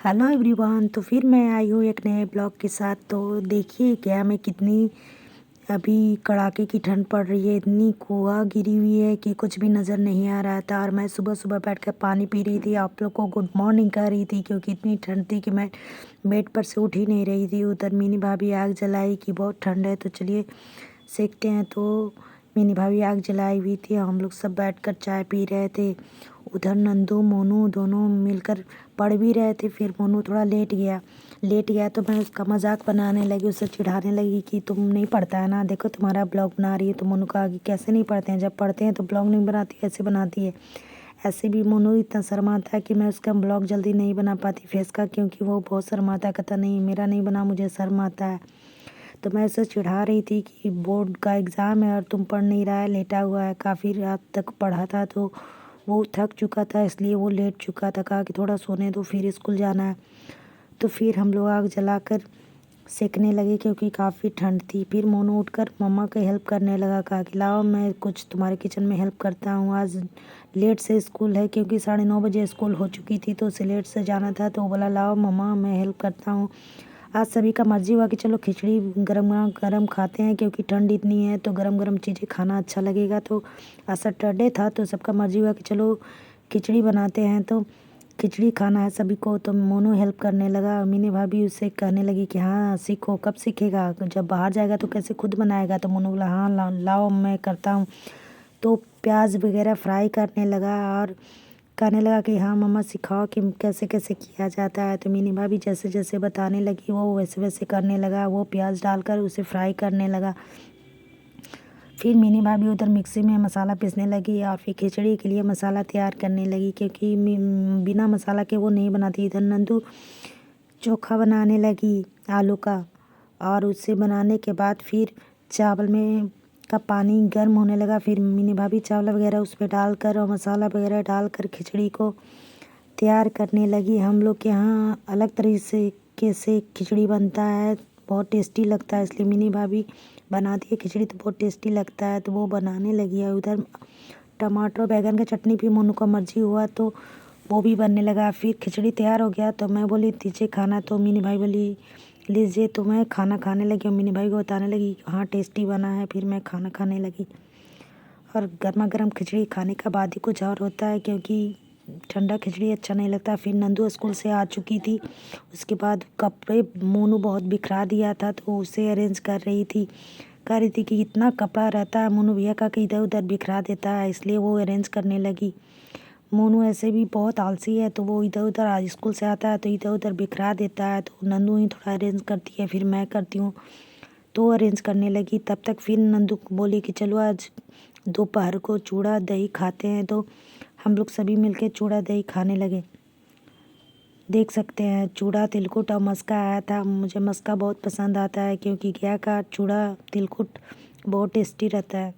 Hello everyone. तो फिर मैं आई हूँ एक नए ब्लॉग के साथ। तो देखिए क्या मैं कितनी अभी कड़ाके की ठंड पड़ रही है, इतनी कुआ गिरी हुई है कि कुछ भी नज़र नहीं आ रहा था। और मैं सुबह सुबह बैठ कर पानी पी रही थी, आप लोग को गुड मॉर्निंग कर रही थी, क्योंकि इतनी ठंड थी कि मैं बेड पर से उठ ही नहीं रही थी। उधर मिनी भाभी आग जलाई कि बहुत ठंड है तो चलिए सेकते हैं। तो मिनी भाभी आग जलाई हुई थी, हम लोग सब बैठकर चाय पी रहे थे। उधर नंदू मोनू दोनों मिलकर पढ़ भी रहे थे। फिर मोनू थोड़ा लेट गया तो मैं उसका मजाक बनाने लगी, उससे चिढ़ाने लगी कि तुम नहीं पढ़ता है ना, देखो तुम्हारा ब्लॉग बना रही है। तो मोनू कहा कि कैसे नहीं पढ़ते हैं, जब पढ़ते हैं तो ब्लॉग नहीं बनाती, ऐसे बनाती है। ऐसे भी मोनू इतना शर्माता है कि मैं उसका ब्लॉग जल्दी नहीं बना पाती फेस का, क्योंकि वो बहुत शर्माता है, कहता नहीं मेरा नहीं बना, मुझे शर्म आता है। तो मैं उसे चिढ़ा रही थी कि बोर्ड का एग्ज़ाम है और तुम पढ़ नहीं रहा है, लेटा हुआ है, काफ़ी रात तक पढ़ा था तो वो थक चुका था, इसलिए वो लेट चुका था। कहा कि थोड़ा सोने दो, फिर स्कूल जाना है। तो फिर हम लोग आग जलाकर सेकने लगे, क्योंकि काफ़ी ठंड थी। फिर मोनू उठकर मम्मा की हेल्प करने लगा, कहा कि लाओ मैं कुछ तुम्हारे किचन में हेल्प करता हूँ। आज लेट से स्कूल है, क्योंकि 9:30 स्कूल हो चुकी थी तो उसे लेट से जाना था। तो वो बोला लाओ मम्मा मैं हेल्प करता हूँ। आज सभी का मर्जी हुआ कि चलो खिचड़ी गरम गरम खाते हैं, क्योंकि ठंड इतनी है तो गरम गरम चीज़ें खाना अच्छा लगेगा। तो आज सैटरडे था तो सबका मर्जी हुआ कि चलो खिचड़ी बनाते हैं, तो खिचड़ी खाना है सभी को। तो मोनू हेल्प करने लगा और मिनी भाभी उससे कहने लगी कि हाँ सीखो, कब सीखेगा, जब बाहर जाएगा तो कैसे खुद बनाएगा। तो मोनू बोला हाँ लाओ मैं करता हूँ। तो प्याज वगैरह फ्राई करने लगा और कहने लगा कि हाँ मम्मा सिखाओ कि कैसे कैसे किया जाता है। तो मिनी भाभी जैसे जैसे बताने लगी वो वैसे वैसे करने लगा, वो प्याज डालकर उसे फ्राई करने लगा। फिर मिनी भाभी उधर मिक्सी में मसाला पीसने लगी और फिर खिचड़ी के लिए मसाला तैयार करने लगी, क्योंकि बिना मसाला के वो नहीं बनाती। इधर नंदू चोखा बनाने लगी आलू का, और उसे बनाने के बाद फिर चावल में का पानी गर्म होने लगा। फिर मिनी भाभी चावल वगैरह उस पर डालकर और मसाला वगैरह डालकर खिचड़ी को तैयार करने लगी। हम लोग के यहाँ अलग तरीके से खिचड़ी बनता है, बहुत टेस्टी लगता है, इसलिए मिनी भाभी बनाती है खिचड़ी तो बहुत टेस्टी लगता है, तो वो बनाने लगी है। उधर टमाटर बैगन का चटनी भी मोनू का मर्जी हुआ तो वो भी बनने लगा। फिर खिचड़ी तैयार हो गया तो मैं बोली दीजिए खाना, तो मिनी भाई बोली लीजिए। तो मैं खाना खाने लगी और मिनी भाई को बताने लगी हाँ टेस्टी बना है। फिर मैं खाना खाने लगी, और गर्मा गर्म खिचड़ी खाने का बाद ही कुछ और होता है, क्योंकि ठंडा खिचड़ी अच्छा नहीं लगता। फिर नंदू स्कूल से आ चुकी थी, उसके बाद कपड़े मोनू बहुत बिखरा दिया था तो उसे अरेंज कर रही थी, कह रही थी कि इतना कपड़ा रहता है मोनू भैया का कि इधर उधर बिखरा देता है, इसलिए वो अरेंज करने लगी। मोनू ऐसे भी बहुत आलसी है तो वो इधर उधर आज स्कूल से आता है तो इधर उधर बिखरा देता है, तो नंदू ही थोड़ा अरेंज करती है, फिर मैं करती हूँ। तो अरेंज करने लगी, तब तक फिर नंदू बोली कि चलो आज दोपहर को चूड़ा दही खाते हैं। तो हम लोग सभी मिलके चूड़ा दही खाने लगे। देख सकते हैं चूड़ा तिलकुट और मस्का आया था, मुझे मस्का बहुत पसंद आता है, क्योंकि गाय का चूड़ा तिलकुट बहुत टेस्टी रहता है।